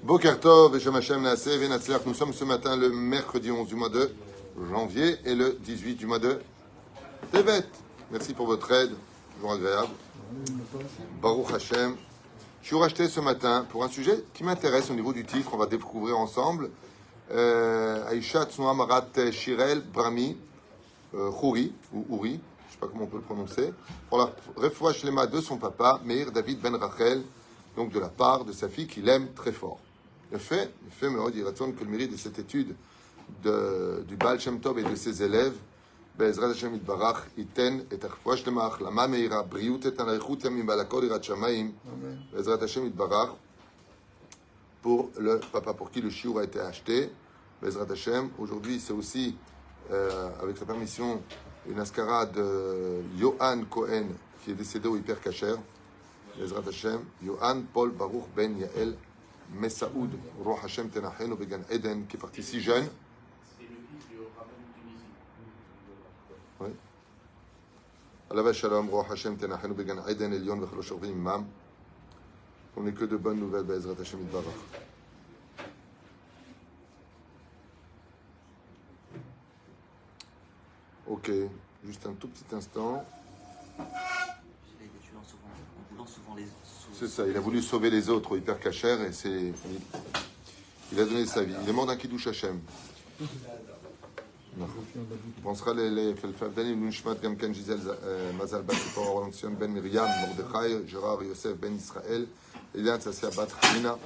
Boker Tov, Shem Hashem Naaseh, Venatzliach. Nous sommes ce matin le mercredi 11 du mois de janvier et le 18 du mois de Tevet. Merci pour votre aide, toujours agréable. Baruch Hashem. Je suis racheté ce matin pour un sujet qui m'intéresse au niveau du titre. On va découvrir ensemble Aïcha Tsnoa Marat Shirel Brami Khouri, ou Ouri, je ne sais pas comment on peut le prononcer, pour la refoua shlema de son papa, Meir David Ben Rachel, donc de la part de sa fille qu'il aime très fort. Le fait me redit que le mérite de cette étude du Baal Shem Tov et de ses élèves, Be'ezrat Hashem Yitbarach, Iten et Refoua Shlema Achlama Meira, Briut et Anarichut Yamim Balakol Irat Shamayim, Be'ezrat Hashem Yitbarach, pour le papa pour qui le shiur a été acheté, Be'ezrat Hashem. Aujourd'hui, c'est aussi, avec la permission, une askara de Yohan Cohen, qui est décédé au Hyper Kacher, Be'ezrat Hashem, Yohan Paul Baruch Ben Yael Messaoud, Roh Hashem Tenachenu Began Eden, qui est parti si jeune. C'est le fils du rabbin de Tunisie. Oui. Alava Shalom, Roh Hashem Tenachenu Began Eden, Elion Vechloshorvim Imam. On n'est que de bonnes nouvelles, Be'ezrat Hashem Yitbarach. Ok, juste un tout petit instant. C'est ça, il a voulu sauver les autres au Hyper Kacher et il a donné sa vie. Il est mort d'un Kiddush Hashem. On pensera les Felfavdanim, Lunshmat, Gamkan, Gisèle, Mazal, Bat, Sion, Ben Miriam, Mordechai, Gérard, Yosef, Ben Israël, Elian, Sassia, Bat, Hamina,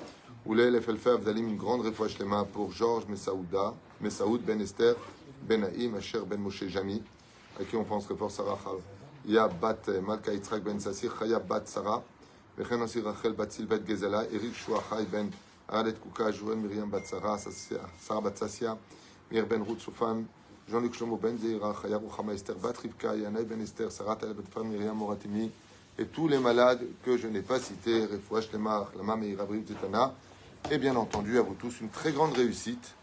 Oulé, les Felfavdanim, une grande refouach lema pour Georges Messaoud, Ben Esther, Ben Haïm, Asher, Ben Moshe Jami, à qui on pense très fort Sarah Chal. Il y a Bat, Malka, Yitzhak, Ben Sassir, Chaya, Bat, Sarah, וכן aussi רחל בת סיל בת גזלה, אריק שועה חי בן ארדת קוקה, ז'ואל מרים בת שרה בת ססיה, מאיר בן רות סופן, ז'ון שלמה בן זעירה, חיה רוחמה אסתר בת רבקה, ינאי בן אסתר, שרת אל בת פר מרים מורתימי, et tous les malades que je n'ai pas cités, רפואה שלמה, החלמה מהירה בריאות איתנה, et bien entendu à vous tous une très grande réussite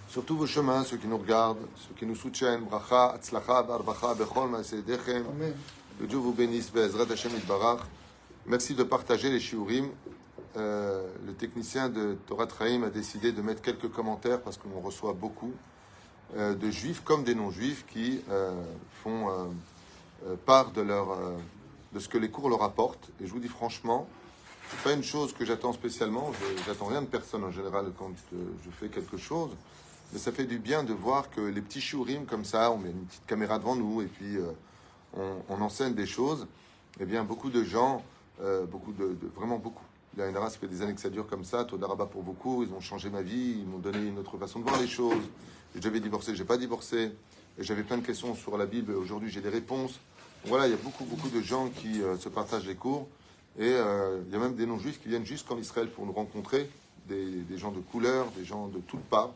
sur tous vos chemins, ceux qui nous regardent, ceux qui nous soutiennent, bracha, atzlacha, barbacha, bechol maaseh yedechem, que Dieu vous bénisse, be'ezrat Hashem yitbarach. Merci de partager les shiurim. Le technicien de Torah Traim a décidé de mettre quelques commentaires parce qu'on reçoit beaucoup de juifs comme des non-juifs qui font part de ce que les cours leur apportent. Et je vous dis franchement, c'est pas une chose que j'attends spécialement. J'attends rien de personne en général quand je fais quelque chose. Mais ça fait du bien de voir que les petits shiurim comme ça, on met une petite caméra devant nous et puis on enseigne des choses. Eh bien, beaucoup de gens... vraiment beaucoup. Il y a une race, ça fait des années que ça dure comme ça. Todaraba pour beaucoup. Ils ont changé ma vie. Ils m'ont donné une autre façon de voir les choses. J'avais divorcé, j'ai pas divorcé. Et j'avais plein de questions sur la Bible. Aujourd'hui, j'ai des réponses. Donc voilà, il y a beaucoup de gens qui se partagent les cours. Et il y a même des non-juifs qui viennent jusqu'en Israël pour nous rencontrer. Des gens de couleur, des gens de toutes parts.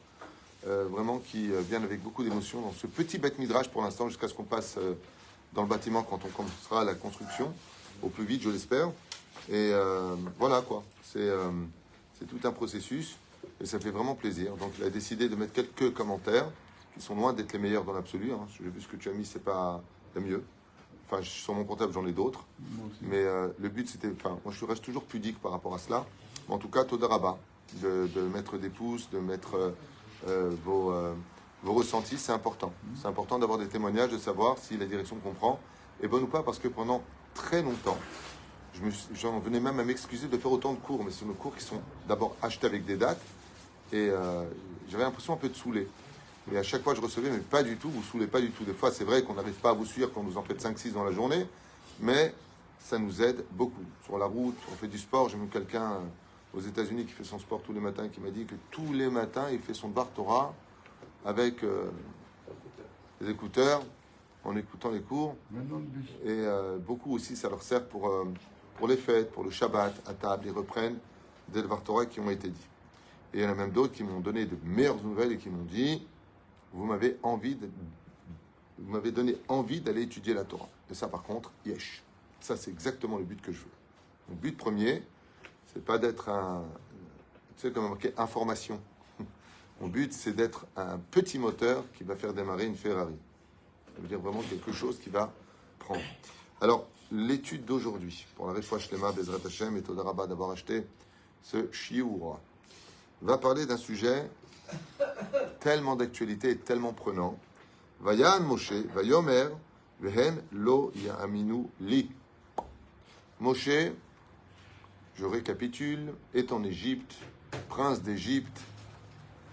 Vraiment qui viennent avec beaucoup d'émotion dans ce petit beth midrash pour l'instant, jusqu'à ce qu'on passe dans le bâtiment quand on commencera la construction. Au plus vite, je l'espère. Et voilà quoi. C'est tout un processus et ça fait vraiment plaisir. Donc il a décidé de mettre quelques commentaires qui sont loin d'être les meilleurs dans l'absolu. Hein. J'ai vu ce que tu as mis, c'est pas le mieux. Enfin, sur mon portable, j'en ai d'autres. Mais le but, c'était... Enfin, moi, je reste toujours pudique par rapport à cela. Mais en tout cas, Todaraba, de mettre des pouces, de mettre vos ressentis, c'est important. C'est important d'avoir des témoignages, de savoir si la direction qu'on prend est bonne ou pas, parce que pendant très longtemps, j'en venais même à m'excuser de faire autant de cours, mais c'est nos cours qui sont d'abord achetés avec des dates, et j'avais l'impression un peu de saouler. Mais à chaque fois, je recevais, mais pas du tout, vous saoulez pas du tout. Des fois, c'est vrai qu'on n'arrive pas à vous suivre quand vous en faites 5-6 dans la journée, mais ça nous aide beaucoup. Sur la route, on fait du sport. J'ai même quelqu'un aux États-Unis qui fait son sport tous les matins, qui m'a dit que tous les matins, il fait son Dvar Torah avec les écouteurs, en écoutant les cours. Et beaucoup aussi, ça leur sert pour les fêtes, pour le Shabbat, à table. Ils reprennent des Dvar Torah qui ont été dits. Et il y en a même d'autres qui m'ont donné de meilleures nouvelles et qui m'ont dit vous m'avez donné envie d'aller étudier la Torah. Et ça, par contre, yesh. Ça, c'est exactement le but que je veux. Mon but premier, c'est pas d'être tu sais, comme marqué information. Mon but, c'est d'être un petit moteur qui va faire démarrer une Ferrari. Ça veut dire vraiment quelque chose qui va prendre. Alors, l'étude d'aujourd'hui, pour la Refoua Shlema, Bezrat Hashem et Todaraba, d'avoir acheté ce shiur va parler d'un sujet tellement d'actualité et tellement prenant. Vayan Moshe, Vayomer, Vehem lo ya'aminu li. Moshe, je récapitule, est en Égypte, prince d'Égypte.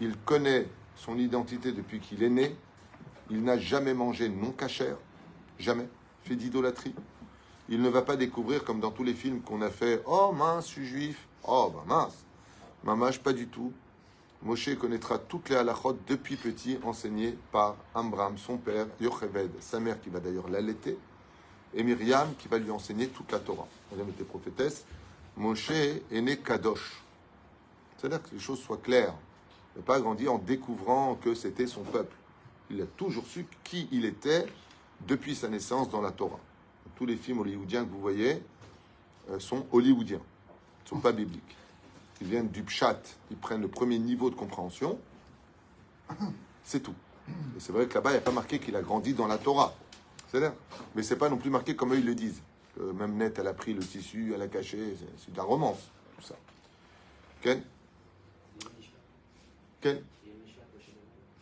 Il connaît son identité depuis qu'il est né. Il n'a jamais mangé non cachère, jamais fait d'idolâtrie. Il ne va pas découvrir, comme dans tous les films qu'on a fait, « Oh mince, je suis juif. Oh ben mince. » Mamash, pas du tout. Moshe connaîtra toutes les halachot depuis petit, enseignées par Amram, son père, Yocheved, sa mère qui va d'ailleurs l'allaiter, et Myriam qui va lui enseigner toute la Torah. Myriam était prophétesse. Moshe est né Kadosh. C'est-à-dire que les choses soient claires. Il n'a pas grandi en découvrant que c'était son peuple. Il a toujours su qui il était depuis sa naissance dans la Torah. Tous les films hollywoodiens que vous voyez sont hollywoodiens, ne sont pas bibliques. Ils viennent du pshat, ils prennent le premier niveau de compréhension, c'est tout. Et c'est vrai que là-bas, il n'y a pas marqué qu'il a grandi dans la Torah. C'est-à-dire, mais c'est pas non plus marqué comme eux ils le disent. Même Net, elle a pris le tissu, elle a caché, c'est de la romance, tout ça. Ken Ken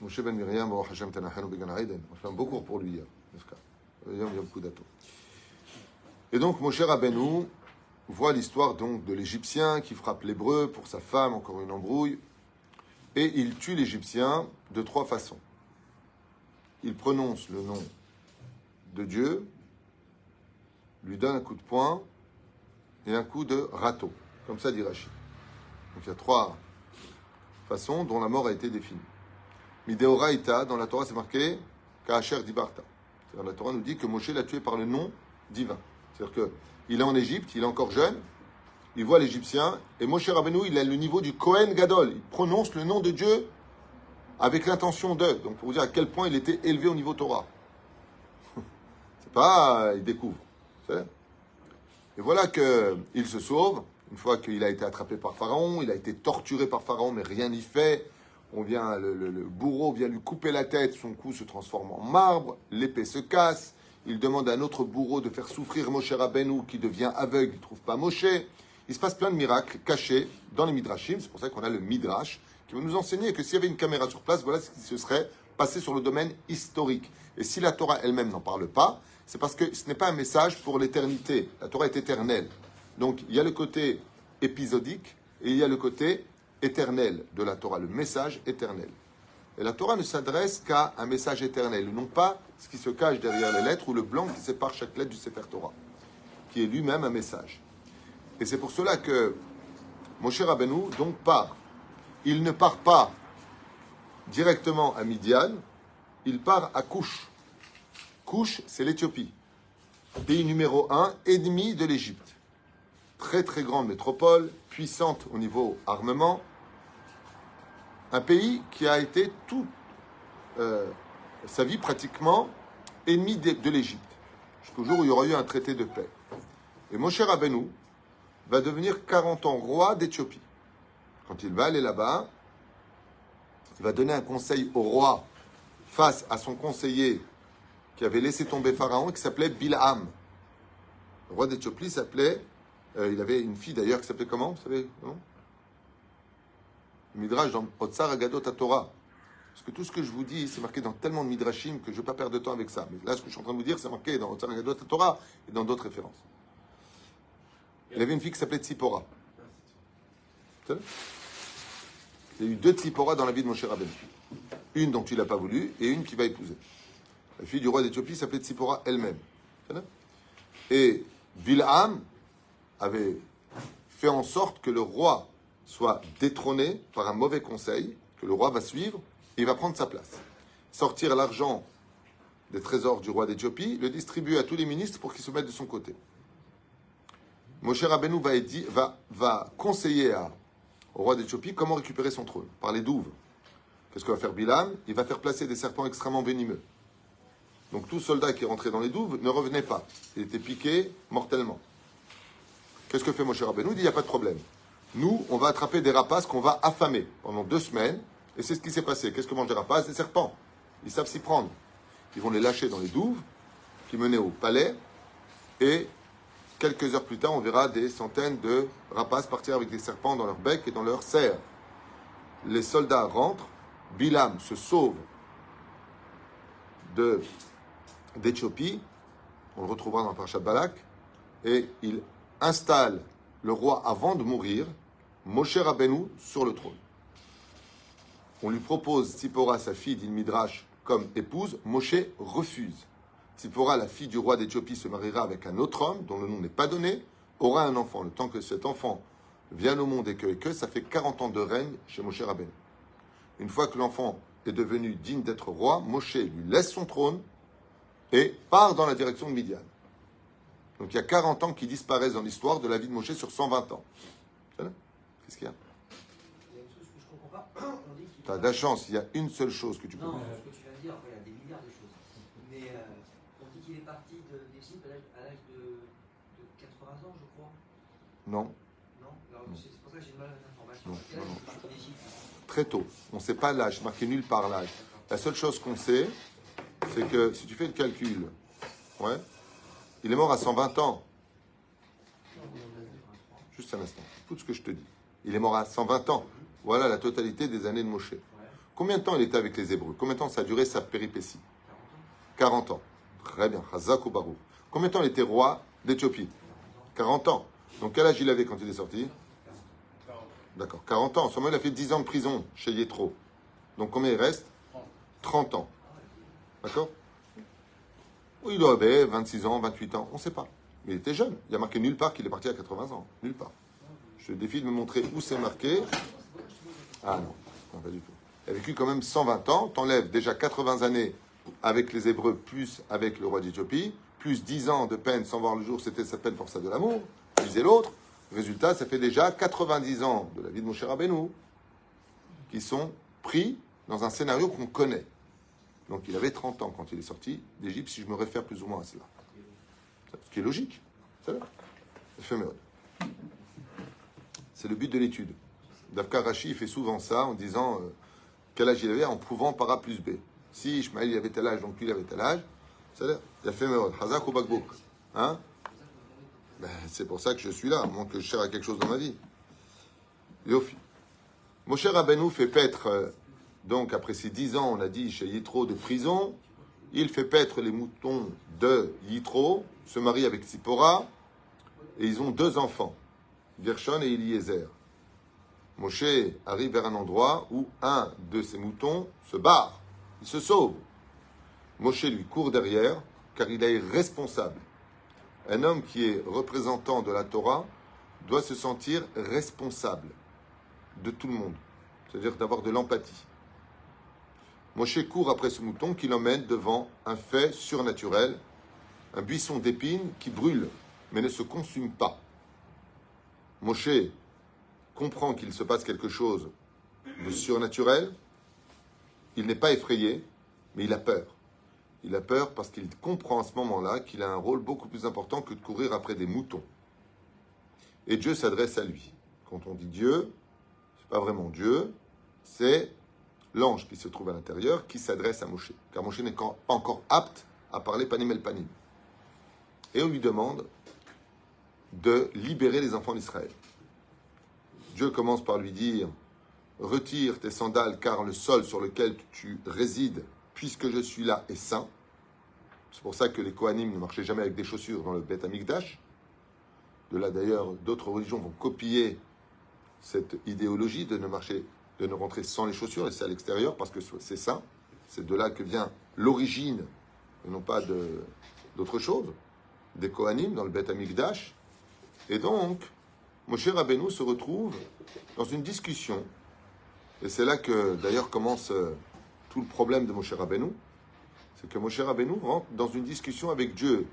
Moshe ben Miriam, Baruch Hashem Tanachenu Began Eden. On fait un beau cours pour lui hier. Il y a beaucoup d'atouts. Et donc Moshe Rabbeinu voit l'histoire donc de l'Égyptien qui frappe l'Hébreu pour sa femme, encore une embrouille, et il tue l'Égyptien de 3 façons. Il prononce le nom de Dieu, lui donne un coup de poing et un coup de râteau, comme ça dit Rachid. Donc il y a 3 façons dont la mort a été définie. Mideoraita, dans la Torah c'est marqué Ka'asher Dibarta. C'est-à-dire la Torah nous dit que Moshe l'a tué par le nom divin. C'est-à-dire qu'il est en Égypte, il est encore jeune, il voit l'Égyptien, et Moshe Rabbeinu, il a le niveau du Kohen Gadol. Il prononce le nom de Dieu avec l'intention de. Donc pour vous dire à quel point il était élevé au niveau Torah. C'est pas, il découvre. Et voilà qu'il se sauve, une fois qu'il a été attrapé par Pharaon, il a été torturé par Pharaon, mais rien n'y fait. Le bourreau vient lui couper la tête, son cou se transforme en marbre, l'épée se casse. Il demande à un autre bourreau de faire souffrir Moshe Rabbeinu qui devient aveugle, il ne trouve pas Moshe. Il se passe plein de miracles cachés dans les Midrashim. C'est pour ça qu'on a le Midrash qui va nous enseigner que s'il y avait une caméra sur place, voilà ce qui se serait passé sur le domaine historique. Et si la Torah elle-même n'en parle pas, c'est parce que ce n'est pas un message pour l'éternité. La Torah est éternelle. Donc il y a le côté épisodique et il y a le côté éternel de la Torah, le message éternel. Et la Torah ne s'adresse qu'à un message éternel, non pas ce qui se cache derrière les lettres ou le blanc qui sépare chaque lettre du Sefer Torah, qui est lui-même un message. Et c'est pour cela que Moshe Rabbeinu donc part. Il ne part pas directement à Midian, il part à Couche. Couche, c'est l'Éthiopie, pays numéro 1, ennemi de l'Égypte. Très très grande métropole, puissante au niveau armement. Un pays qui a été toute sa vie pratiquement ennemi de l'Égypte, jusqu'au jour où il y aura eu un traité de paix. Et Moshe Rabbeinu va devenir 40 ans roi d'Éthiopie. Quand il va aller là-bas, il va donner un conseil au roi face à son conseiller qui avait laissé tomber Pharaon et qui s'appelait Bilham. Le roi d'Éthiopie s'appelait, il avait une fille d'ailleurs qui s'appelait comment, vous savez, non? Midrash dans Otsar Agadot Torah. Parce que tout ce que je vous dis, c'est marqué dans tellement de Midrashim que je ne vais pas perdre de temps avec ça. Mais là, ce que je suis en train de vous dire, c'est marqué dans Otsar Agadot Torah et dans d'autres références. Il avait une fille qui s'appelait Tzipora. Il y a eu 2 Tzipora dans la vie de Moshe Rabbeinu. Une dont il n'a pas voulu et une qu'il va épouser. La fille du roi d'Éthiopie s'appelait Tzipora elle-même. Et Bilham avait fait en sorte que le roi soit détrôné par un mauvais conseil, que le roi va suivre, et il va prendre sa place. Sortir l'argent des trésors du roi d'Éthiopie, le distribuer à tous les ministres pour qu'ils se mettent de son côté. Moshe Rabbeinu va conseiller au roi d'Éthiopie comment récupérer son trône, par les douves. Qu'est-ce que va faire Bilham? Il va faire placer des serpents extrêmement venimeux. Donc tout soldat qui est rentré dans les douves ne revenait pas. Il était piqué mortellement. Qu'est-ce que fait Moshe Rabbeinu? Il dit, il n'y a pas de problème. Nous, on va attraper des rapaces qu'on va affamer pendant 2 semaines. Et c'est ce qui s'est passé. Qu'est-ce que mangent les rapaces? Des serpents. Ils savent s'y prendre. Ils vont les lâcher dans les douves qui menaient au palais. Et quelques heures plus tard, on verra des centaines de rapaces partir avec des serpents dans leur bec et dans leur serre. Les soldats rentrent, Bilam se sauve d'Éthiopie, on le retrouvera dans le Parashat Balak, et il installe le roi avant de mourir, Moshe Rabbeinu, sur le trône. On lui propose Tzipora, sa fille d'Il Midrash, comme épouse. Moshe refuse. Tzipora, la fille du roi d'Éthiopie, se mariera avec un autre homme dont le nom n'est pas donné, aura un enfant. Le temps que cet enfant vienne au monde et que ça fait 40 ans de règne chez Moshe Rabbeinu. Une fois que l'enfant est devenu digne d'être roi, Moshe lui laisse son trône et part dans la direction de Midian. Donc il y a 40 ans qui disparaissent dans l'histoire de la vie de Moshe sur 120 ans. Qu'est-ce qu'il y a? Il y a une chose que je ne comprends pas. On dit qu'il Tu as de la chance, il y a une seule chose que tu peux Non, comprendre. ce que tu viens de dire, après, il y a des milliards de choses. Mais on dit qu'il est parti d'Égypte à l'âge de 80 ans, je crois. Non, Non, alors, Non. c'est pour ça que j'ai mal à l'information. Non, À quel âge non, il est parti d'Égypte? très tôt. On ne sait pas l'âge, c'est marqué nulle part l'âge. La seule chose qu'on sait, c'est que si tu fais le calcul, ouais, il est mort à 120 ans. Juste un instant, tout ce que je te dis. Il est mort à 120 ans. Voilà la totalité des années de Moshe. Combien de temps il était avec les Hébreux? Combien de temps ça a duré sa péripétie? 40 ans. Très bien. Chazak ou Baruch. Combien de temps il était roi d'Éthiopie? 40 ans. Donc quel âge il avait quand il est sorti? D'accord, 40 ans. En ce moment, il a fait 10 ans de prison chez Yétro. Donc combien il reste? 30 ans. D'accord? Ou il avait 26 ans, 28 ans, on ne sait pas. Mais il était jeune. Il y a marqué nulle part qu'il est parti à 80 ans. Nulle part. Je te défie de me montrer où c'est marqué. Ah non, non, pas du tout. Il a vécu quand même 120 ans. T'enlèves déjà 80 années avec les Hébreux, plus avec le roi d'Éthiopie, plus 10 ans de peine sans voir le jour, c'était sa peine forçat de l'amour, disait l'autre. Résultat, ça fait déjà 90 ans de la vie de Moshe Rabbeinu qui sont pris dans un scénario qu'on connaît. Donc il avait 30 ans quand il est sorti d'Égypte, si je me réfère plus ou moins à cela. Ce qui est logique. C'est là. C'est le but de l'étude. Davka Rashi fait souvent ça en disant quel âge il avait en prouvant par A plus B. Si Ishmaël il avait tel âge, donc lui il avait tel âge, c'est-à-dire, il a fait Meod. Hazak ou Bakbouk. Hein? Ben, c'est pour ça que je suis là, à moins que je cherche à quelque chose dans ma vie. Yofi. Moshe Rabbeinu fait paître, donc après ces 10 ans, on a dit, chez Yitro de prison, il fait paître les moutons de Yitro, se marie avec Tzipora, et ils ont 2 enfants, Gershon et Eliezer. Moshe arrive vers un endroit où un de ses moutons se barre, il se sauve. Moshe lui court derrière, car il est responsable. Un homme qui est représentant de la Torah doit se sentir responsable de tout le monde, c'est-à-dire d'avoir de l'empathie. Moshe court après ce mouton qui l'emmène devant un fait surnaturel, un buisson d'épines qui brûle, mais ne se consume pas. Moshe comprend qu'il se passe quelque chose de surnaturel, il n'est pas effrayé, mais il a peur. Il a peur parce qu'il comprend à ce moment-là qu'il a un rôle beaucoup plus important que de courir après des moutons. Et Dieu s'adresse à lui. Quand on dit Dieu, c'est pas vraiment Dieu, c'est l'ange qui se trouve à l'intérieur qui s'adresse à Moshe. Car Moshe n'est pas encore apte à parler panim el panim. Et on lui demande de libérer les enfants d'Israël. Dieu commence par lui dire « Retire tes sandales car le sol sur lequel tu résides, puisque je suis là, est saint. » C'est pour ça que les Kohanim ne marchaient jamais avec des chaussures dans le Beth Amikdash. De là d'ailleurs, d'autres religions vont copier cette idéologie de ne rentrer sans les chaussures, laisser à l'extérieur, parce que c'est saint. C'est de là que vient l'origine, et non pas d'autre chose, des Kohanim dans le Beth Amikdash. Et donc, Moshe Rabbeinu se retrouve dans une discussion, et c'est là que d'ailleurs commence tout le problème de Moshe Rabbeinu, c'est que Moshe Rabbeinu rentre dans une discussion avec Dieu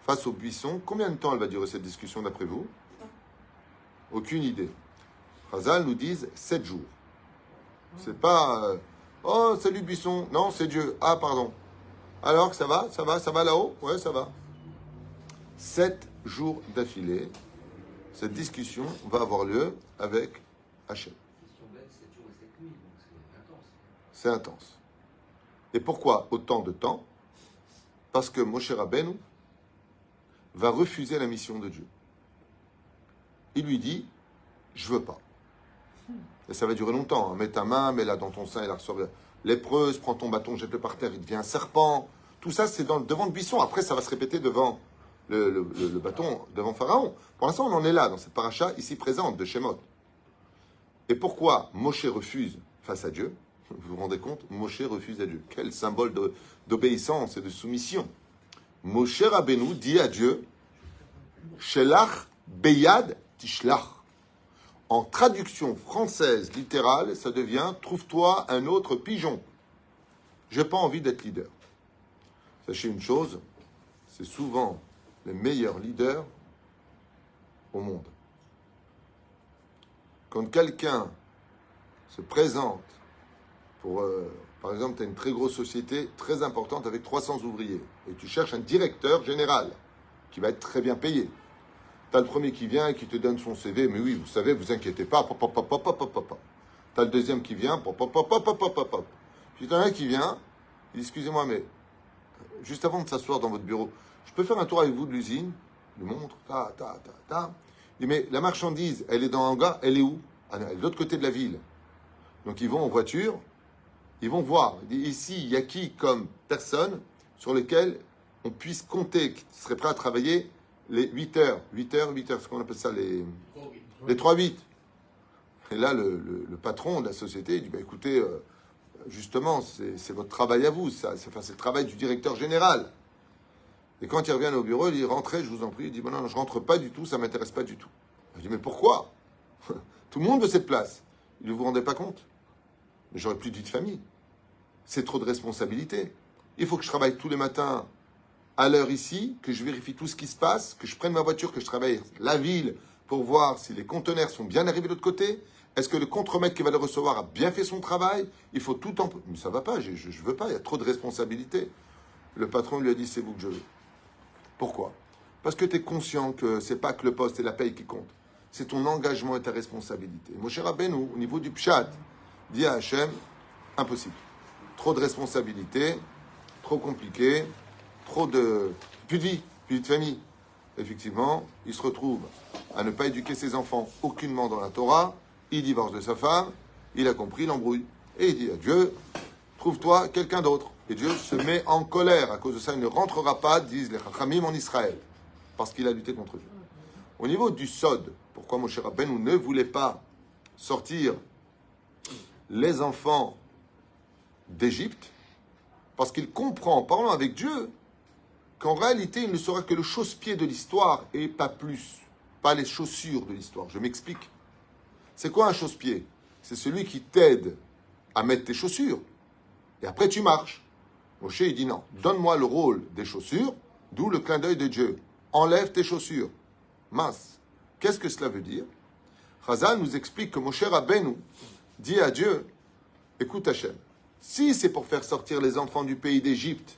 face au buisson. Combien de temps elle va durer cette discussion d'après vous? Aucune idée. Chazal nous disent 7 jours. C'est pas oh salut buisson, non c'est Dieu. Ah pardon. Alors ça va là-haut? Ouais ça va. 7 jours d'affilée. Cette discussion va avoir lieu avec Hachem. Question bête, 7 jours et 7 nuits, donc c'est intense. C'est intense. Et pourquoi autant de temps? Parce que Moshe Rabbeinu va refuser la mission de Dieu. Il lui dit, je veux pas. Et ça va durer longtemps. Hein. Mets ta main, mets-la dans ton sein et la ressort lépreuse, prends ton bâton, jette-le par terre, il devient un serpent. Tout ça, c'est devant le buisson. Après, ça va se répéter devant le bâton, devant Pharaon. Pour l'instant, on en est là, dans cette paracha ici présente de Shemot. Et pourquoi Moshe refuse face à Dieu? Vous vous rendez compte? Moshe refuse à Dieu. Quel symbole d'obéissance et de soumission. Moshe Rabbeinu dit à Dieu, Shelach beyad tishlach. En traduction française littérale, ça devient « Trouve-toi un autre pigeon ». J'ai pas envie d'être leader. Sachez une chose, c'est souvent les meilleurs leaders au monde. Quand quelqu'un se présente pour, par exemple, tu as une très grosse société, très importante, avec 300 ouvriers, et tu cherches un directeur général qui va être très bien payé. Tu as le premier qui vient et qui te donne son CV, mais oui, vous savez, vous inquiétez pas, pop. Tu as le deuxième qui vient, pop. Puis tu as un qui vient, il dit, excusez-moi, mais juste avant de s'asseoir dans votre bureau, je peux faire un tour avec vous de l'usine? Il lui montre, Il dit, mais la marchandise, elle est dans un hangar, elle est où? Elle est de l'autre côté de la ville. Donc ils vont en voiture, ils vont voir. Il dit, ici, il y a qui comme personne sur lesquelles on puisse compter, qui serait prêt à travailler les 8 heures, c'est ce qu'on appelle ça, les 3-8. Et là, le patron de la société, il dit, bah, écoutez, justement, c'est votre travail à vous, ça, c'est le travail du directeur général. Et quand ils reviennent au bureau, il dit, rentrez, je vous en prie. Il dit, bon, non, je rentre pas du tout, ça m'intéresse pas du tout. Je dis, mais pourquoi? Tout le monde veut cette place. Il dit, vous vous rendez pas compte? Mais j'aurai plus de vie de famille. C'est trop de responsabilité. Il faut que je travaille tous les matins à l'heure ici, que je vérifie tout ce qui se passe, que je prenne ma voiture, que je travaille la ville pour voir si les conteneurs sont bien arrivés de l'autre côté. Est-ce que le contremaître qui va le recevoir a bien fait son travail? Il faut tout en... Mais ça va pas, je veux pas, il y a trop de responsabilités. Le patron lui a dit, c'est vous que je veux. Pourquoi? Parce que tu es conscient que c'est pas que le poste et la paye qui comptent. C'est ton engagement et ta responsabilité. Moshe Rabbeinu, au niveau du Pshat, dit à Hachem, impossible. Trop de responsabilités, trop compliqué, trop de... plus de vie, plus de famille. Effectivement, il se retrouve à ne pas éduquer ses enfants aucunement dans la Torah, il divorce de sa femme, il a compris l'embrouille. Et il dit à Dieu, trouve-toi quelqu'un d'autre. Et Dieu se met en colère. À cause de ça, il ne rentrera pas, disent les Chachamim, en Israël. Parce qu'il a lutté contre Dieu. Au niveau du Sod, pourquoi Moshe Rabbeinu ne voulait pas sortir les enfants d'Égypte? Parce qu'il comprend, en parlant avec Dieu, qu'en réalité, il ne sera que le chausse-pied de l'histoire et pas plus. Pas les chaussures de l'histoire. Je m'explique. C'est quoi un chausse-pied? C'est celui qui t'aide à mettre tes chaussures. Et après, tu marches. Moshe, il dit non. Donne-moi le rôle des chaussures, d'où le clin d'œil de Dieu. Enlève tes chaussures. Mince. Qu'est-ce que cela veut dire? Chazal nous explique que Moshe Rabbeinu dit à Dieu, écoute Hachem, si c'est pour faire sortir les enfants du pays d'Égypte,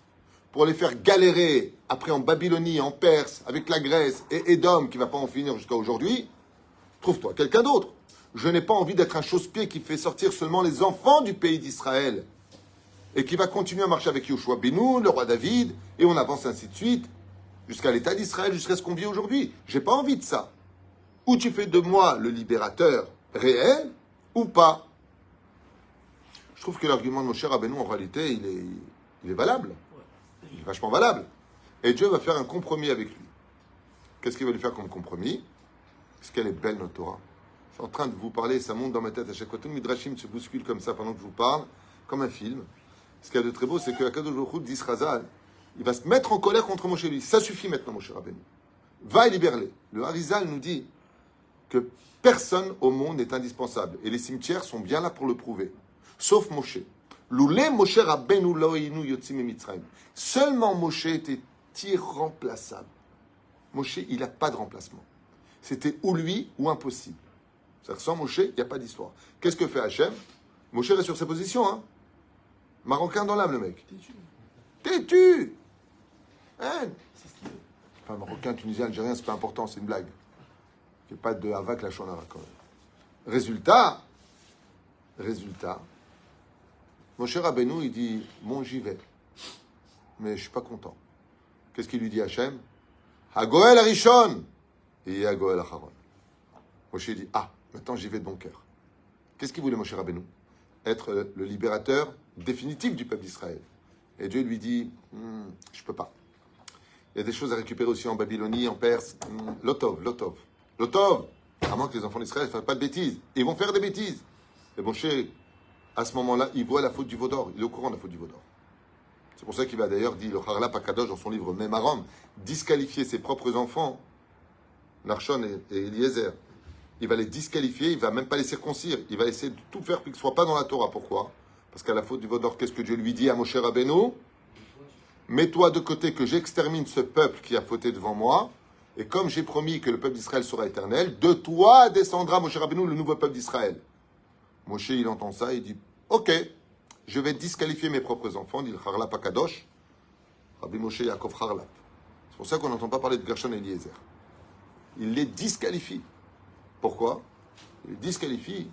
pour les faire galérer après en Babylonie, en Perse, avec la Grèce et Édom qui ne va pas en finir jusqu'à aujourd'hui, trouve-toi quelqu'un d'autre. Je n'ai pas envie d'être un chausse-pied qui fait sortir seulement les enfants du pays d'Israël et qui va continuer à marcher avec Yoshua Benoun, le roi David, et on avance ainsi de suite jusqu'à l'État d'Israël, jusqu'à ce qu'on vit aujourd'hui. J'ai pas envie de ça. Ou tu fais de moi le libérateur réel, ou pas. Je trouve que l'argument de Moshe Rabbeinu, en réalité, il est valable. Il est vachement valable. Et Dieu va faire un compromis avec lui. Qu'est-ce qu'il va lui faire comme compromis? Est-ce qu'elle est belle, notre Torah? Je suis en train de vous parler, ça monte dans ma tête à chaque fois. Tout le Midrashim se bouscule comme ça pendant que je vous parle, comme un film. Ce qu'il y a de très beau, c'est que Akadosh Baruch Hu dit Chazal, il va se mettre en colère contre Moshe lui. Ça suffit maintenant, Moshe Rabbeinu. Va et libère-les. Le Harizal nous dit que personne au monde n'est indispensable. Et les cimetières sont bien là pour le prouver. Sauf Moshe. Loulé Moshe Rabbeinu lo'inu yotzim mitzrayim. Seulement Moshe était irremplaçable. Moshe, il n'a pas de remplacement. C'était ou lui ou impossible. C'est-à-dire sans Moshe, il n'y a pas d'histoire. Qu'est-ce que fait Hachem? Moshe reste sur ses positions, hein. Marocain dans l'âme, le mec. Têtu. Hein? Enfin, marocain, tunisien, algérien, c'est pas important, c'est une blague. Il n'y a pas de havak la shonara quand même. Résultat, Moshe Rabbeinu, il dit, bon, j'y vais. Mais je suis pas content. Qu'est-ce qu'il lui dit Hachem? Hagoel Arishon, et Hagoel Acharon. Moshe dit, ah, maintenant j'y vais de bon cœur. Qu'est-ce qu'il voulait Moshe Rabbeinu? Être le libérateur définitif du peuple d'Israël. Et Dieu lui dit, je peux pas. Il y a des choses à récupérer aussi en Babylonie, en Perse. Lotov. À moins que les enfants d'Israël ne fassent pas de bêtises. Ils vont faire des bêtises. Et Moshe, à ce moment-là, il voit la faute du veau d'or. Il est au courant de la faute du veau d'or. C'est pour ça qu'il va d'ailleurs dire, le Harlap Akadosh, dans son livre Mémarom, disqualifier ses propres enfants, Narshon et Eliezer. Il va les disqualifier, il ne va même pas les circoncire. Il va essayer de tout faire pour qu'ils ne soient pas dans la Torah. Pourquoi? Parce qu'à la faute du veau d'or, qu'est-ce que Dieu lui dit à Moshe Rabbeinu? Mets-toi de côté que j'extermine ce peuple qui a fauté devant moi. Et comme j'ai promis que le peuple d'Israël sera éternel, de toi descendra, Moshe Rabbeinu, le nouveau peuple d'Israël. Moshe, il entend ça, il dit, ok, je vais disqualifier mes propres enfants, dit le Harlap Akadosh, Rabbi Moshe Yaakov Harlap. C'est pour ça qu'on n'entend pas parler de Gershon et Eliezer. Il les disqualifie. Pourquoi? Il les disqualifie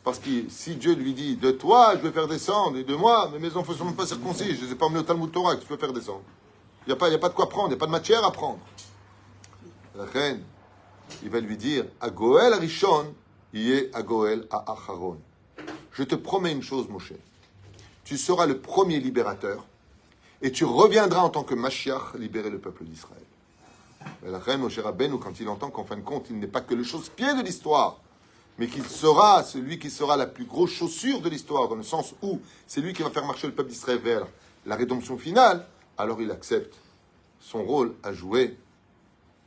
parce que si Dieu lui dit, de toi, je vais faire descendre, et de moi, mais mes enfants ne sont même pas circoncis, je ne les ai pas emmenés au Talmud Torah, que tu peux faire descendre. Il n'y a pas de quoi prendre, il n'y a pas de matière à prendre. La reine, il va lui dire, à Goël Arishon, il est à Goël à Acharon. Je te promets une chose, Moshe. Tu seras le premier libérateur et tu reviendras en tant que Mashiach libérer le peuple d'Israël. Mais la reine Moshe Rabbeinu, quand il entend qu'en fin de compte, il n'est pas que le chausse-pied de l'histoire, mais qu'il sera celui qui sera la plus grosse chaussure de l'histoire, dans le sens où c'est lui qui va faire marcher le peuple d'Israël vers la rédemption finale, alors il accepte son rôle à jouer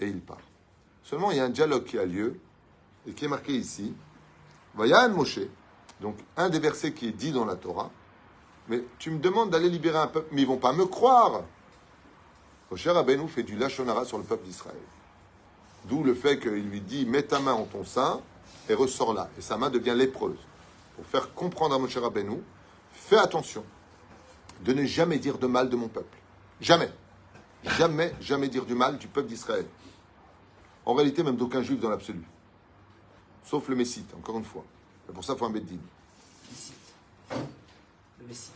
et il part. Seulement, il y a un dialogue qui a lieu et qui est marqué ici. Vayan Moshe, donc un des versets qui est dit dans la Torah, mais tu me demandes d'aller libérer un peuple, mais ils ne vont pas me croire. Moshe Rabbeinu fait du Lachon Hara sur le peuple d'Israël. D'où le fait qu'il lui dit, mets ta main en ton sein et ressors là. Et sa main devient lépreuse. Pour faire comprendre à Moshe Rabbeinu, fais attention de ne jamais dire de mal de mon peuple. Jamais. Jamais dire du mal du peuple d'Israël. En réalité, même d'aucun juif dans l'absolu. Sauf le Messite, encore une fois. C'est pour ça qu'il faut un Beddin. Le Messie.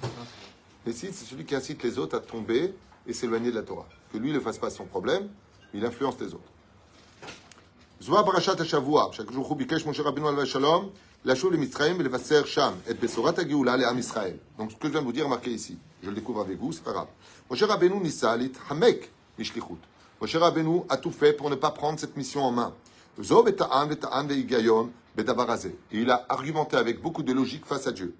Messite, c'est celui qui incite les autres à tomber et s'éloigner de la Torah. Que lui ne fasse pas son problème, il influence les autres. Zoa parashat ha-shavua, שהקדוש הוא ביקש משה רבנו עליו השלום, לשוב למצרים ולבשר שם את בשורת הגאולה לעם ישראל. Donc ce que je viens de vous dire marqué ici, je le découvre avec vous, c'est pas grave. Moshe Rabbeinu ניסה להתחמק משליחות. Moshe Rabbeinu a tout fait pour ne pas prendre cette mission en main. זו וטען וטען והיגיון בדבר הזה. Et il a argumenté avec beaucoup de logique face à Dieu.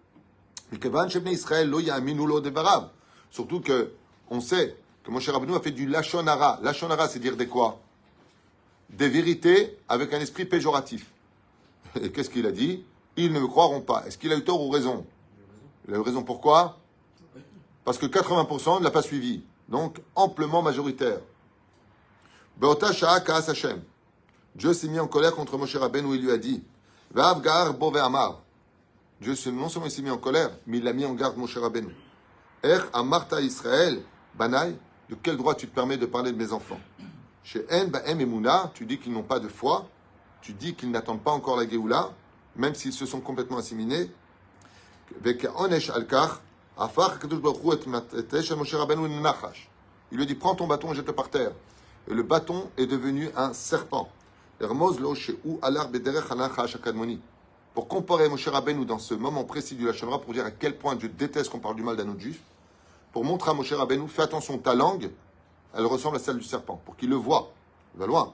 מכיוון שבני ישראל לא יאמינו לו דבריו. Surtout que on sait que Moshe Rabbeinu a fait du Lachon Hara. Lachon Hara, c'est dire des quoi? Des vérités avec un esprit péjoratif. Et qu'est-ce qu'il a dit? Ils ne me croiront pas. Est-ce qu'il a eu tort ou raison? Il a eu raison. Pourquoi? Parce que 80% ne l'a pas suivi. Donc, amplement majoritaire. Be'ota sha'a ka'as Hashem. Dieu s'est mis en colère contre Moshe Rabbeinu où il lui a dit, Va'av ga'ar bo ve'amar. Dieu non seulement s'est mis en colère, mais il l'a mis en garde Moshe Rabbeinu. Amarta Israël, Banaï, de quel droit tu te permets de parler de mes enfants? Chez En Ba'em Emouna, tu dis qu'ils n'ont pas de foi, tu dis qu'ils n'attendent pas encore la Géoula, même s'ils se sont complètement assimilés. Il lui dit, prends ton bâton et jette-le par terre. Et le bâton est devenu un serpent. Pour comparer Moshe Rabbeinu dans ce moment précis du Lachon Hara, pour dire à quel point Dieu déteste qu'on parle du mal d'un autre juif, pour montrer à Moshe Rabbeinu, fais attention, ta langue, elle ressemble à celle du serpent, pour qu'il le voie. Il va loin.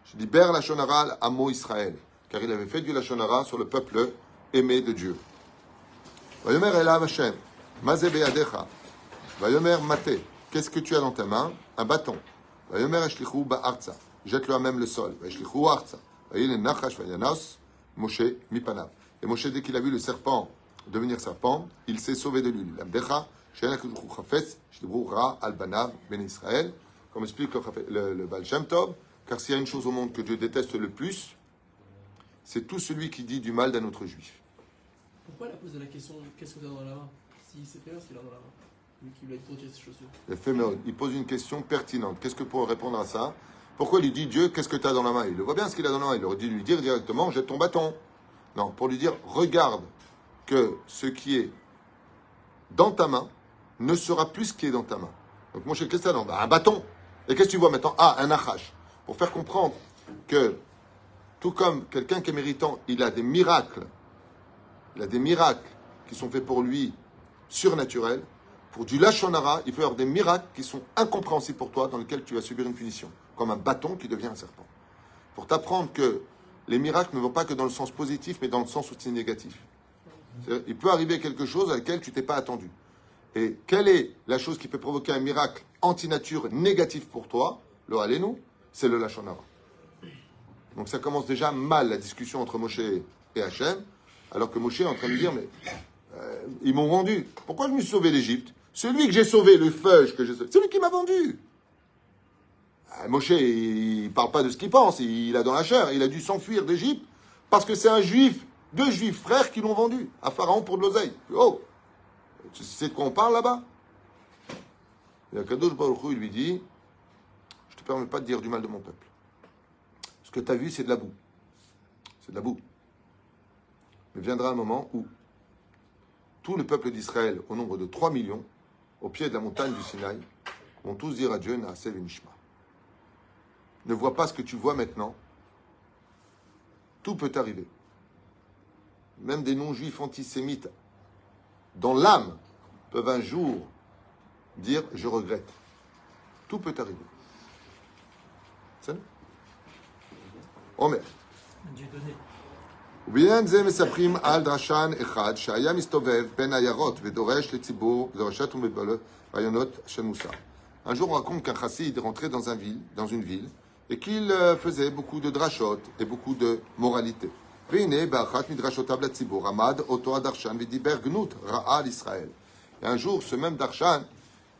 Je dis Ber Lachon Hara à Mo Israël, car il avait fait du Lachon Hara sur le peuple aimé de Dieu. Vayomer Elav Hashem, Maze beyadecha, Vayomer Mate, qu'est-ce que tu as dans ta main? Un bâton. Vayomer Eshlichu ba'arza, jette-le à même le sol. Eshlichu arza, Vayil Nachash Vayanos, Moshe Mipanav. Et Moshe, dès qu'il a vu le serpent devenir serpent, il s'est sauvé de lui. L'Amdecha, comme explique le Baal Shem Tov, car s'il y a une chose au monde que Dieu déteste le plus, c'est tout celui qui dit du mal d'un autre juif. Pourquoi il a posé la question qu'est-ce que tu as dans la main? S'il sait très bien ce qu'il a dans la main, lui qui lui a dit de ses chaussures. Il pose une question pertinente. Qu'est-ce que pour répondre à ça? Pourquoi il lui dit Dieu, qu'est-ce que tu as dans la main? Il le voit bien ce qu'il a dans la main. Il aurait dû lui dire directement jette ton bâton. Non, pour lui dire regarde que ce qui est dans ta main ne sera plus ce qui est dans ta main. Donc, mon cher, qu'est-ce que tu as dans un bâton? Et qu'est-ce que tu vois maintenant? Ah, un Nachash. Pour faire comprendre que, tout comme quelqu'un qui est méritant, il a des miracles qui sont faits pour lui, surnaturels. Pour du Lashon Hara, il peut y avoir des miracles qui sont incompréhensibles pour toi, dans lesquels tu vas subir une punition, comme un bâton qui devient un serpent. Pour t'apprendre que les miracles ne vont pas que dans le sens positif, mais dans le sens aussi négatif. C'est-à-dire, il peut arriver quelque chose à laquelle tu t'es pas attendu. Et quelle est la chose qui peut provoquer un miracle anti-nature négatif pour toi? Le Halénou, c'est le Lashon Hara. Donc ça commence déjà mal, la discussion entre Moshe et Hachem, alors que Moshe est en train de dire, mais ils m'ont vendu. Pourquoi je me suis sauvé l'Égypte? Celui que j'ai sauvé, le feuge que j'ai sauvé, c'est lui qui m'a vendu. Moshe, il ne parle pas de ce qu'il pense, il a dans la chair, il a dû s'enfuir d'Égypte parce que c'est un juif, deux juifs frères qui l'ont vendu à Pharaon pour de l'oseille. Oh, tu sais de quoi on parle là-bas? Et Akadosh Baruch Hu, il lui dit, je ne te permets pas de dire du mal de mon peuple. Ce que tu as vu, c'est de la boue. C'est de la boue. Mais viendra un moment où tout le peuple d'Israël, au nombre de 3 millions, au pied de la montagne du Sinaï, vont tous dire à Dieu, Naaseh v'nishma. Ne vois pas ce que tu vois maintenant. Tout peut arriver. Même des non-juifs antisémites, dans l'âme, peuvent un jour dire, je regrette. Tout peut arriver. C'est nous. Omer. Dieu donné. ובעניין זה מספרים על דרשן אחד שהיה מסתובב בין עיירות ודורש לציבור, דורשת רעיונות של מוסר. Un jour, on raconte qu'un chassid rentrait dans une ville et qu'il faisait beaucoup de drashot et beaucoup de moralité. והנה, באחת מדרשותיו לציבור עמד אותו הדרשן ודיבר גנות רעה על ישראל. Et un jour, ce même darshan,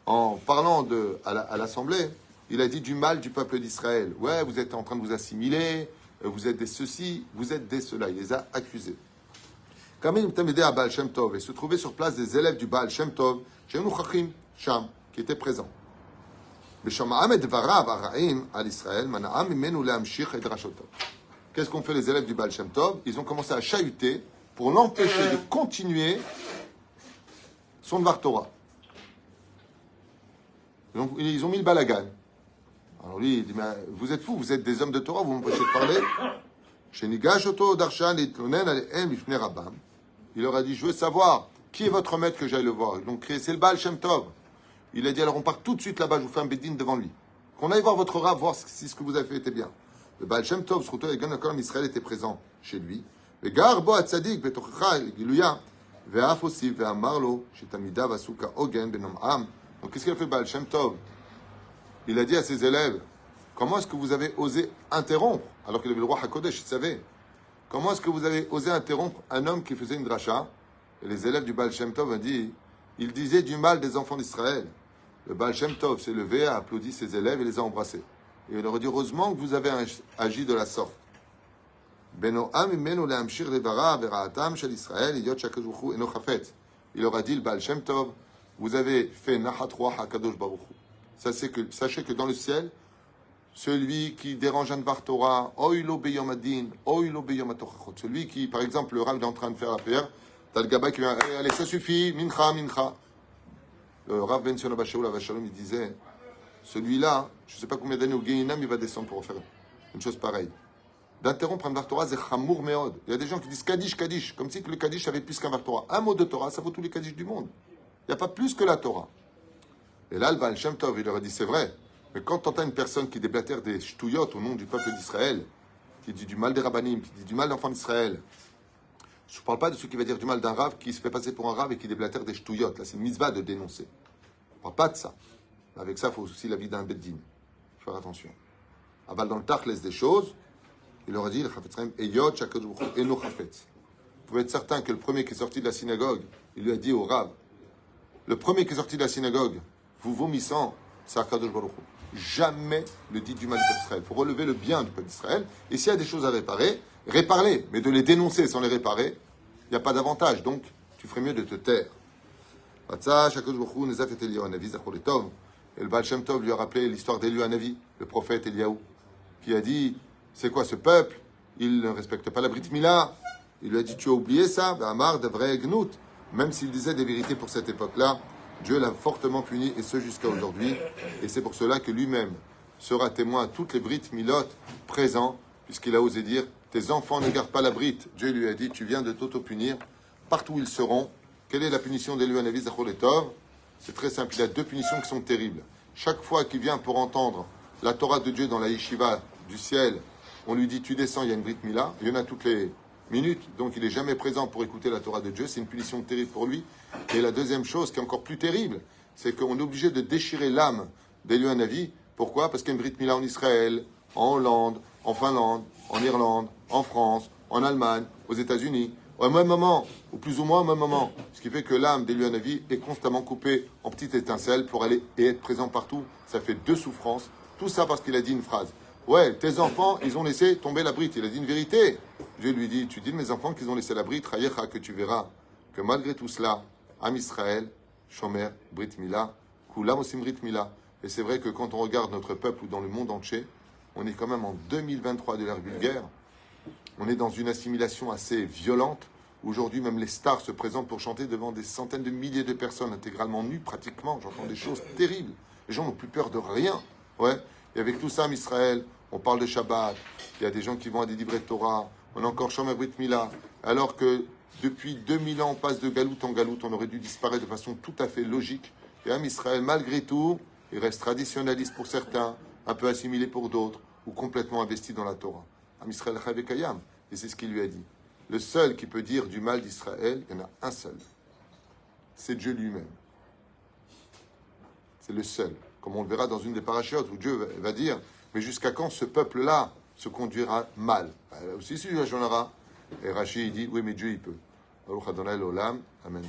en parlant à l'assemblée, il a dit du mal du peuple d'Israël. Ouais, vous êtes en train de vous assimiler, vous êtes des ceci, vous êtes des cela. Il les a accusés. Kamim Tamidé à Baal Shem Tov, et se trouvaient sur place des élèves du Baal Shem Tov, Shemu Chachim Sham, qui étaient présents. Qu'est-ce qu'ont fait les élèves du Baal Shem Tov? Ils ont commencé à chahuter pour l'empêcher de continuer son Dvar Torah. Ils ont mis le balagan. Alors lui, il dit, mais vous êtes fous, vous êtes des hommes de Torah, vous m'empêchez de parler. Il leur a dit, je veux savoir qui est votre maître que j'aille le voir. Ils l'ont crié, c'est le Baal Shem Tov. Il a dit, alors on part tout de suite là-bas, je vous fais un bédine devant lui. Qu'on aille voir votre rab, voir si ce que vous avez fait était bien. Le Baal Shem Tov, surtout avec Gan Israël, était présent chez lui. Donc qu'est-ce qu'il a fait Baal Shem Tov? Il a dit à ses élèves, comment est-ce que vous avez osé interrompre, alors qu'il avait le roi HaKodesh, il savait, comment est-ce que vous avez osé interrompre un homme qui faisait une dracha? Et les élèves du Baal Shem Tov ont dit, il disait du mal des enfants d'Israël. Le Baal Shem Tov s'est levé, a applaudi ses élèves et les a embrassés. Et il leur a dit, heureusement que vous avez agi de la sorte. Il leur a dit, le Baal Shem Tov, vous avez fait Nahat Ruach HaKadosh Baruch Hu. Sachez que dans le ciel, celui qui dérange un Dvar Torah, oilo beyom adin, oilo beyom atochachot. Celui qui, par exemple, le Rav est en train de faire la prière, t'as le gaba qui vient, allez, ça suffit, mincha, mincha. Le Rav Ben Sion Abba Shaul Avashalom, il disait, celui-là, je ne sais pas combien d'années au Gehinam, il va descendre pour faire une chose pareille. D'interrompre un Dvar Torah, c'est chamour meod. Il y a des gens qui disent Kaddish, Kaddish, comme si le Kaddish avait plus qu'un Dvar Torah. Un mot de Torah, ça vaut tous les Kaddish du monde. Il n'y a pas plus que la Torah. Et là, le Baal Shem Tov, il leur a dit, c'est vrai, mais quand tu entends une personne qui déblatère des shtouyot au nom du peuple d'Israël, qui dit du mal des rabbanim, qui dit du mal d'enfants d'Israël, je ne parle pas de ceux qui va dire du mal d'un rave qui se fait passer pour un rave et qui déblatère des shtouyot. Là, c'est une mitzvah de dénoncer. On ne parle pas de ça. Avec ça, il faut aussi l'avis d'un beddin. Il faut faire attention. Aval dans le tachles des choses, il leur a dit, le chafetzrem, eyot shakadosh baruch hu eno chafetz. Vous pouvez être certain que le premier qui est sorti de la synagogue, il lui a dit au rave, le premier qui est sorti de la synagogue, vous vomissant, c'est Akadosh Baruch Hu. Jamais ne dites du mal du peuple d'Israël. Il faut relever le bien du peuple d'Israël. Et s'il y a des choses à réparer, répare-les. Mais de les dénoncer sans les réparer, il n'y a pas d'avantage. Donc, tu ferais mieux de te taire. Et le Baal Shem Tov lui a rappelé l'histoire d'Eliyahu Hanavi, le prophète Eliyahu, qui a dit, c'est quoi ce peuple? Il ne respecte pas la Brit Mila. Il lui a dit, tu as oublié ça? Amar de vrai gnout. Même s'il disait des vérités pour cette époque-là, Dieu l'a fortement puni, et ce jusqu'à aujourd'hui. Et c'est pour cela que lui-même, sera témoin à toutes les brites milotes présents, puisqu'il a osé dire tes enfants ne gardent pas la brite. Dieu lui a dit tu viens de t'auto-punir partout où ils seront. Quelle est la punition d'Elu Hanavi Zachor Letov? C'est très simple, il a deux punitions qui sont terribles. Chaque fois qu'il vient pour entendre la Torah de Dieu dans la yeshiva du ciel, on lui dit tu descends, il y a une Brit Mila, il y en a toutes les minutes, donc il n'est jamais présent pour écouter la Torah de Dieu, c'est une punition terrible pour lui. Et la deuxième chose qui est encore plus terrible, c'est qu'on est obligé de déchirer l'âme d'Elu Hanavi. Pourquoi? Parce qu'il y a une Brit Mila en Israël, en Hollande, en Finlande, en Irlande, en France, en Allemagne, aux États-Unis, au même moment, ou plus ou moins au même moment. Ce qui fait que l'âme d'Elu Hanavi est constamment coupée en petites étincelles pour aller et être présent partout. Ça fait deux souffrances. Tout ça parce qu'il a dit une phrase. Ouais, tes enfants, ils ont laissé tomber la brite. Il a dit une vérité. Dieu lui dit, tu dis de mes enfants qu'ils ont laissé la brite, Chayecha, que tu verras que malgré tout cela, Am Israël, Shomer, Brit Mila, Kulam Osim Brit Mila. Et c'est vrai que quand on regarde notre peuple ou dans le monde entier, on est quand même en 2023 de l'ère vulgaire. On est dans une assimilation assez violente. Aujourd'hui, même les stars se présentent pour chanter devant des centaines de milliers de personnes intégralement nues, pratiquement. J'entends des choses terribles. Les gens n'ont plus peur de rien. Ouais. Et avec tout ça, en Israël, on parle de Shabbat. Il y a des gens qui vont à des livrets de Torah. On a encore Shomer Brit Mila. Alors que depuis 2000 ans, on passe de galoute en galoute. On aurait dû disparaître de façon tout à fait logique. Et en Israël, malgré tout, il reste traditionnaliste pour certains, un peu assimilé pour d'autres, ou complètement investi dans la Torah. Am Israël Chayav Kayam. Et c'est ce qu'il lui a dit. Le seul qui peut dire du mal d'Israël, il y en a un seul. C'est Dieu lui-même. C'est le seul. Comme on le verra dans une des parachutes où Dieu va dire, mais jusqu'à quand ce peuple-là se conduira mal? Là aussi, c'est Yashonara. Et Rashi, il dit, oui, mais Dieu, il peut. Baruch Adonai l'olam. Amen.